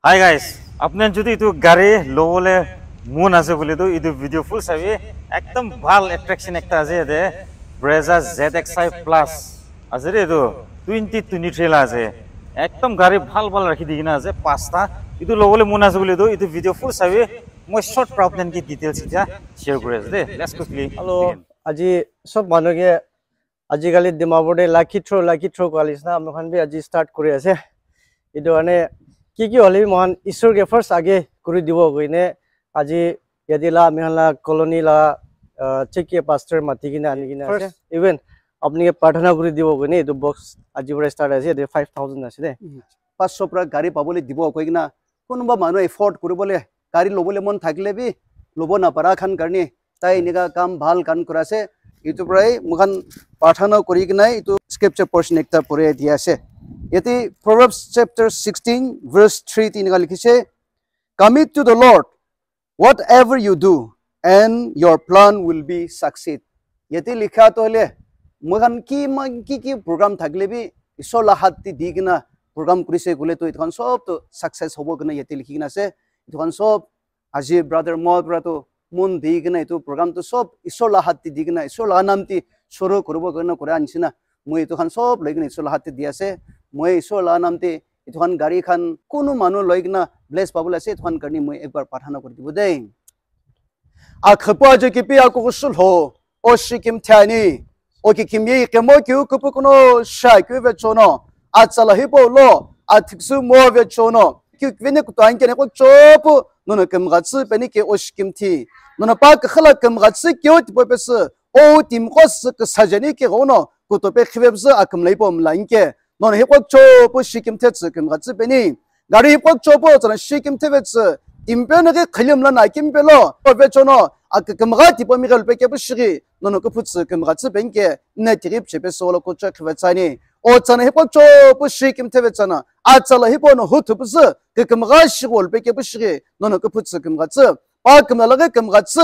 Hi guys, আপনার যদি itu গাড়ি লবলে মন আছে বলে তো itu ভিডিও ফুল চাবি একদম ভাল অ্যাট্রাকশন একটা আছে এতে Brezza ZXi Plus আছে রে তো 2023 আছে একদম গাড়ি ভাল ভাল রাখি দি কিনা আছে পাঁচটা itu লবলে মন আছে বলে তো itu ভিডিও ফুল চাবি মই শর্ট প্রবলেম কি ডিটেইলস এটা শেয়ার করে আছে দে লেটস কুইকলি হ্যালো আজি সব মানুষকে আজিকালি ডিমাপুরে লাকি থ্রো কোয়ালিস না আমখান বি আজি স্টার্ট করে আছে এটো মানে কি হলি মহান ঈশ্বরকে ফার্স্ট আগে করে দিব কইনে আজি ইয়াদিলা মিহালা কলোনি লা চেকিয়ে পাস্টার মাটি কিনা আনি কিনা আছে ইভেন আপনি প্রার্থনা করে দিব কইনে এটো বক্স আজি পরে স্টার্ট আছে 5000 আছে দে 500 প্রা গাড়ি পাবলে দিব কইনা কোনবা মানুহ এফোর্ট কৰিবলে গাড়ি লবলে মন থাকিলে বি লব না পাৰা খান কাৰণে তাই নিগা কাম ভাল কাম কৰাছে ইটো প্রায় মুখান প্রার্থনা করি কিনা ইটো স্ক্রিপচার পোরশন একটা পড়ে দিয়া আছে এতে প্রভার্বস চ্যাপ্টার 16 ভার্স 3 তিনগা লিখিছে commit to the lord whatever you do and your plan will be succeed এতে লিখা তো হলে মুখান কি প্রোগ্রাম থাকলে বি ঈশ্বর হাতটি দি কিনা প্রোগ্রাম করিছে গলে তো ইতখান সব তো সাকসেস হবো কিনা এতে লিখি কিনা আছে ইতখান সব আজি ব্রাদার মদরা তো মন দি কিনা ইটো প্রোগ্রাম তো সব ঈশ্বর হাতটি দি কিনা ঈশ্বর নামটি শুরু করব কিনা করে আনছিনা মই ইতখান সব লৈ কিনা ঈশ্বর হাতটি দি আছে মই ঈশ্বর নামটি ইতখান গাড়ি খান কোনো মানুহ লৈ কিনা ব্লেস পাবলে আছে ইতখান কারণে মই একবার প্রার্থনা করে দিব দেই আখপা যে কি পিয়া কুসুল হো ও সিকিম থানি ও কি কিমি কেমো কিউ কুপু কোনো শাই কিউ বেচনো আচলা হিপোলো আথিকসু মো বেচনো কিউ কিনে কু তাইন কেনে কো চোপু নন কেম গা츠 বেনি কে ও সিকিম থি নন পা খলা কেম গা츠 কিউ তিপো বেস ও তিম কোস ক সাজনি কে গোনো কুতো বে খিবেবস আকম লাইপো মলাইনকে নন হিপো চোপু সিকিম থেছ কেম গা츠 বেনি গাড়ি হিপো চোপু চন সিকিম থেবেছ 임변하게 걸림라 나김별로 어베초노 아그 금가 디범이를 뺏게 부시기 너는 그 푸츠 금가츠 뱅게 내 디립 집에서로 고쳐 그랬자니 어쩌나 해보죠 부시 김태베잖아 아짜라 해보는 후투부스 그 금가 시고 뺏게 부시기 너는 그 푸츠 금가츠 바 금나라게 금가츠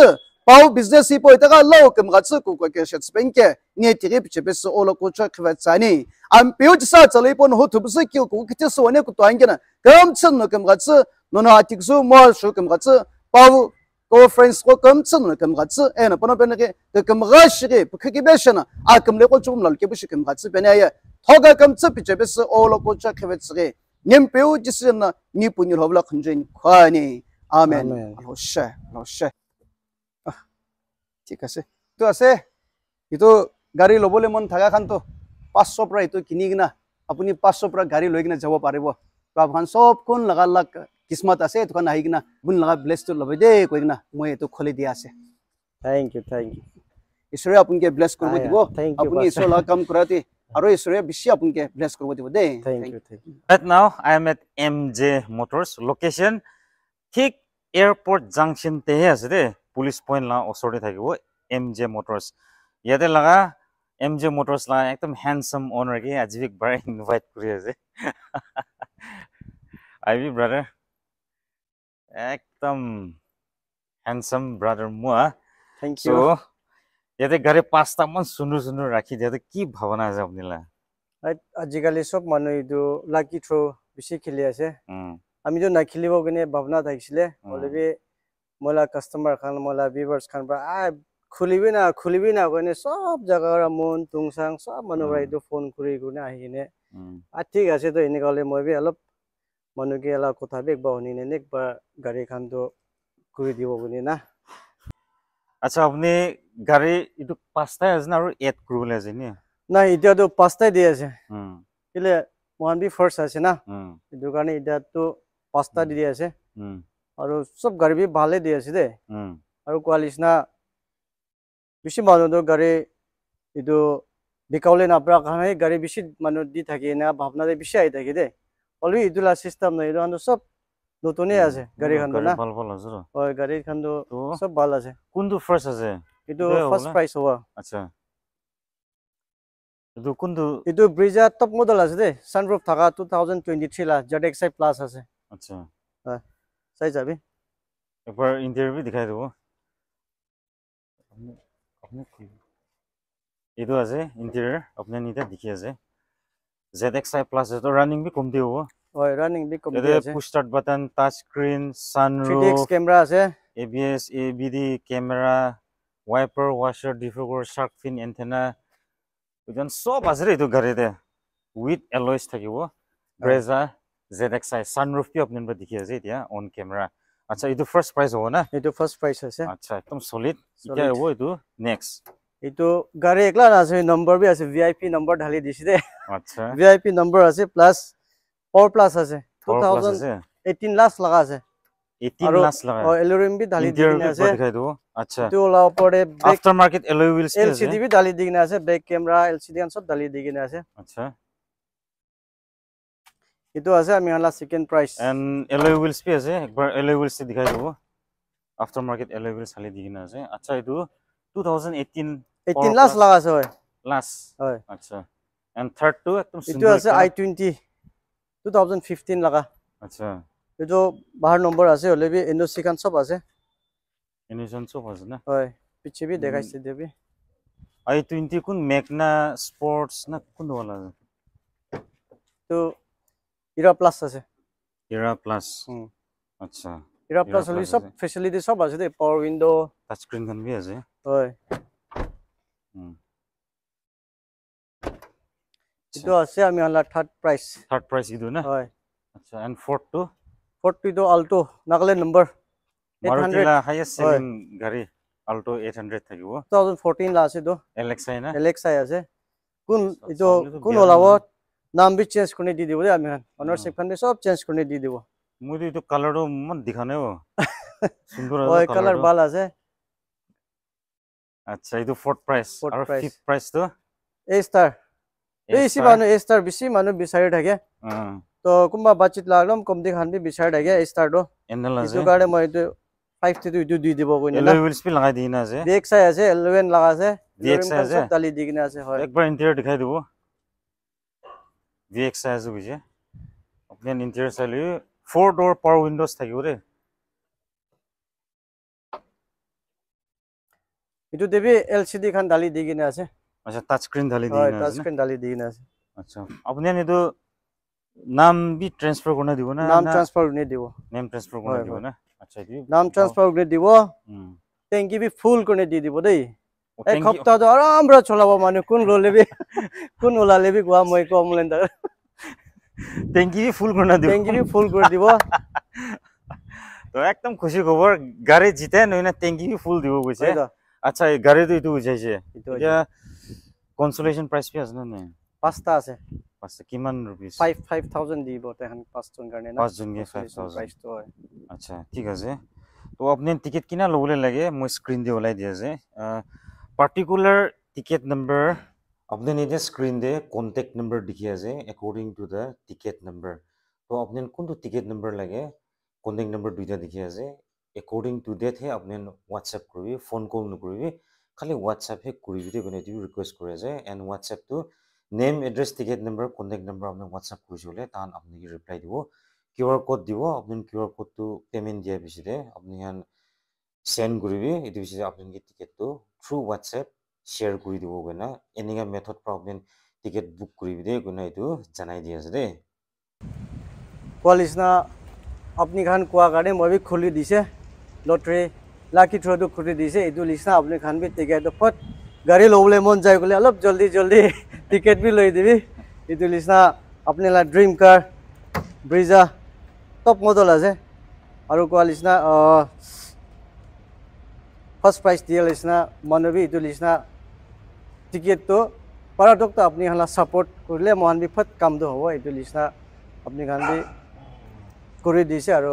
바우 비즈니스 이보에다가 라우 금가츠 고고게 셔츠 뱅게 내 디립 집에서 오로 고쳐 그랬자니 안 배우지사 짜라 해보는 후투부스 끼고 그때서 원해 것도 안게나 금천 너 금가츠 너는 아직수 뭐 쇼금 같이 바우 고 프렌스 고 금천 금 같이 에나 번호 변하게 그 금가시게 크게 배셔나 아 금레고 조금 넓게 부시 금 같이 변해야 더가 금츠 비접에서 올라고 쫙해베스게 님 배우지스나 니 분일 허블라 큰진 과니 아멘 로셰 ঠিক আছে তো আছে ইতো গাড়ি লবলে মন থাকা খান তো 500 প্রা ইতো কিনি কিনা আপুনি 500 প্রা গাড়ি লৈ কিনা যাব পাৰিব প্রাভান সব কোন লাগা লাগ কিসমত আছে তো কান আহি কিনা বুন লাগা ব্লেস তো লবে দে কই কিনা মই এটো খলি দিয়া আছে থ্যাংক ইউ ঈশ্বরে আপনাকে ব্লেস করব দিব আপনি ঈশ্বর লাগা কাম করাতে আর ঈশ্বরে বেশি আপনাকে ব্লেস করব দিব দে thank you Right now I am at MJ Motors location ঠিক এয়ারপোর্ট জাংশন তে আছে দে পুলিশ পয়েন্ট লা ওসরে থাকিব MJ Motors ইয়াতে লাগা MJ Motors লা একদম হ্যান্ডসাম ওনার কে আজবিক বার ইনভাইট করি আছে আইবি ব্রাদার একদম হ্যান্ডসাম ব্রাদার মুয়া থ্যাংক ইউ সো ইয়াতে গাড়ি পাঁচটা মান সুন্দর রাখি দিয়াতে কি ভাবনা আছে আপনারা আজিকালি সব মানুহ ইটো লাকি থ্রো বেশি খেলি আছে আমি তো না খেলিব কিনে ভাবনা থাকিছিলে অলরেডি মোলা কাস্টমার খান মোলা ভিউয়ার্স খান বা খুলিবি না কইনে সব জায়গার মন তুংসাং সব মানুহ ইটো ফোন কৰি গুনে আহি কিনে ঠিক আছে তো এনে গলে মই বি অলপ মানুকে এলা কথা বেক বাহনি নে একবার গাড়ি খান তো করে দিব গুনে না আচ্ছা আপনি গাড়ি ইটো পাঁচটাই আছে না আৰু এড কৰিবলৈ আছে নি না এটা তো পাঁচটাই দিয়ে আছে কিলে মহান বি ফার্স্ট আছে না এটো কাৰণে এটা তো পাঁচটা দিয়ে আছে আৰু সব গাড়ি বি ভালে দিয়ে আছে দে আৰু কোয়ালিস না বেশি মানুহ তো গাড়ি এটো বিকাউলে না প্রা খানে গাড়ি বেশি মানুহ দি থাকে না ভাবনা দে বেশি আই থাকে দে অলরেডি ইদুলা সিস্টেম না ইদু সব নতুনই আছে গাড়ি খান না ভাল আছে ওই গাড়ি খান সব ভাল আছে কোনটো ফার্স্ট আছে ইটো ফার্স্ট প্রাইস হওয়া আচ্ছা ইটো কোনটো ইটো ব্রিজা টপ মডেল আছে দে সানরুফ থাকা 2023 লা ZXi প্লাস আছে আচ্ছা হ্যাঁ চাই যাবি একবার ইন্টারভিউ দেখাই দেব আপনি ইটো আছে ইন্টেরিয়র আপনি নিতে দেখি আছে ZXi প্লাস তো রানিং বি কমতি হবো oi running big complete Ede ase push start button, touch screen, 3DX sunroof, camera ase ABS, ABD, camera, wiper, washer, diffuser, shark fin, antenna. Ujan sob asre itu gari de with alloys thakibo. Brezza ZXi sunroof pi apne ba dikhi ase etia on camera. Acha itu first price hobo na? etu first price ase Acha ekdom solid. Solid. Ita hobo itu next. etu gari ekla na ase number bi ase VIP number dhali disi de Acha. VIP number ase plus power plus ase 2018 last laga ase 18 lakhs laga. alluring bi dhali Interior dikine bi ase dikhai do. Acha. etu ola opore back Aftermarket alloy wheels pi ase. LCD bi dhali dikine ase back camera LCD an sob dhali dikine ase Acha. etu ase ami hala second price And alloy wheels pi ase. Ekbar alloy wheels ti dikhai do. Aftermarket alloy wheels hali dikine ase. Acha itu 2018 18 last laga ase hoy last. hoy Acha. And third to ekdom etu sundor. ase i20 2015 laga Acha. etu bahar number ase hole bi NOC kan sob ase Innovation sob ase na. hoy piche bi dekhaise debi i20 kun Magna Sports na kun wala. to Era plus ase Era Plus. Hmm. Acha. Era plus Plus holi sob ase. facility sob ase de power window Touch screen kan bi ase. hoy Hmm. etu ase ami hala third price Third price idu na. hoy Acha. And fourth to 40 to Alto Nagaland number Maruti 800 la highest selling gari Alto 800 thakibo. 2014 la ase do LXi na. LXi ase kun Sa- etu sabole to kun biar olawo naam bi change kurne di dibo de ami han ownership kan bi sob change kurne di dibo Mudi itu color do mon dikhane ho. Sundur hoy ase color do. bal ase Acha itu fourth price. Fourth Aru price. fifth price to A star বেছি মানুহ A star বেছি মানুহ বিচাৰি থাকে তো কোনবা বাচিত লাগলম কম দি খান B বিচাৰি থাকে A star do Endal ase. ইটো কাৰণে মই ইটো 5 টো ইটো দি দিব কইনা Alloy wheels pi lagai dina ase. DXi আছে 11 লাগা আছে DXi আছে? সব ডালি দি কিনে আছে হয় একবার interior dikhai dibo. VXi ase buje. Apne interior sali 4 door power windows thakibo re. ইটো দেবি LCD খান ডালি দি কিনে আছে Acha touch screen dhali হয় dina টাচ ase. স্ক্রিন ডালি দি কিনে আছে Acha. Apne ni to নাম বি ট্রান্সফার করনা দিব না নাম ট্রান্সফার নে দিব নেম ট্রান্সফার করনা দিব না আচ্ছা দি নাম ট্রান্সফার করে দিব ট্যাঙ্কি বি ফুল করে দি দিব দেই এক সপ্তাহ তো আরাম রে চলাব মানে কোন ললেবি কোন ওলালেবি গোয়া মই কম লেন্দা ট্যাঙ্কি ফুল করনা দিব ট্যাঙ্কি বি ফুল করে দিব তো একদম খুশি খবর গাড়ি জিতে নই না ট্যাঙ্কি ফুল দিব কইছে আচ্ছা এই গাড়ি তো ইটো বুঝাইছে এটা কনসোলেশন প্রাইস পি আছে না না পাঁচটা আছে পাঁচটা কিমান রুপিস 5000 দিব তেখান পাঁচজন কাৰণে না পাঁচজন গে 5000 প্রাইস তো হয় আচ্ছা ঠিক আছে তো আপনি টিকেট কিনা লবলে লাগে মই স্ক্রিন দিয়ে ওলাই দিয়া যে পার্টিকুলার টিকেট নাম্বার আপনি নিজে স্ক্রিন দে কন্টাক্ট নাম্বার দেখি আছে according to the ticket number তো আপনি কোনটো টিকেট নাম্বার লাগে কন্টাক্ট নাম্বার দুইটা দেখি আছে অ্যাকর্ডিং টু দ্যাট হে আপনি হোয়াটসঅ্যাপ করবি ফোন কল নকরিবি খালি হোয়াটসঅ্যাপ হে করিবি দে কোনে দিবি রিকোয়েস্ট করে যে এন্ড হোয়াটসঅ্যাপ তো name address ticket number contact number আপনি হোয়াটসঅ্যাপ কৰিলে তান আপনি রিপ্লাই দিব QR কোড দিব আপনি QR কোড তো পেমেন্ট দিয়া বিছিতে আপনি হান সেন্ড করিবি এটি বিছিতে আপনি টিকেট তো থ্রু হোয়াটসঅ্যাপ শেয়ার কৰি দিব গনা এনিগা মেথড পৰা আপনি টিকেট বুক করিবি দে গনা এটো জানাই দিয়া আছে দে কোয়ালিসনা আপনি খান কোয়া গাড়ি মই বি খুলি দিছে লটারি লাকি থ্রো তো খুলি দিছে এটো লিসনা আপনি খান বি টিকেট তো ফট গাড়ি লবলে মন যায় গলে অলপ জলদি জলদি টিকেট বি লৈ দিবি এটো লিসনা আপনি লা ড্রিম কার ব্রিজা টপ মডেল আছে আৰু কোয়ালিসনা ফার্স্ট প্রাইস দিয়ে লিসনা মানবি এটো লিসনা টিকেট তো পারাটক তো আপনি হালা সাপোর্ট করলে মহান বি ফট কাম তো হবো এটো লিসনা আপনি খান বি করে দিছে আৰু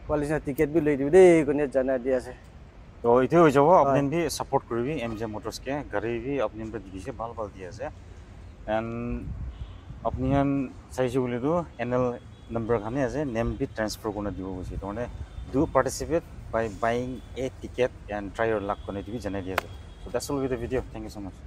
কোয়ালিসনা টিকেট বি লৈ দিবি দেই কোনে জানা দি আছে তো এটো হৈ যাব আপনি বি সাপোর্ট করিবি এমজে মোটরস কে গাড়ি বি আপনি বি দিছে ভাল ভাল দি আছে এন্ড আপনি হান চাইছে বলি তো NL number khane ase name bit transfer kona dibo buji to mane do participate by buying a ticket and try your luck kone dibi janai dia so that's all with the video thank you so much